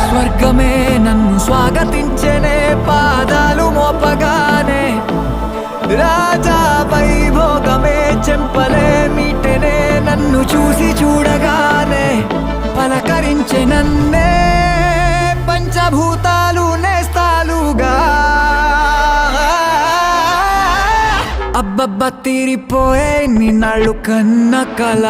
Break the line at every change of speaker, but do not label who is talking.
స్వర్గమే నన్ను స్వాగతించెనే పాదాలు మోపగానే రాజా వైభోగమే చెంపలే మీటెనే నన్ను చూసి చూడగానే పలకరించె నన్నే పంచభూతాలు నేస్తాలుగా అబ్బబ్బ తీరిపోయే నిన్నాళ్ళు కన్న కళ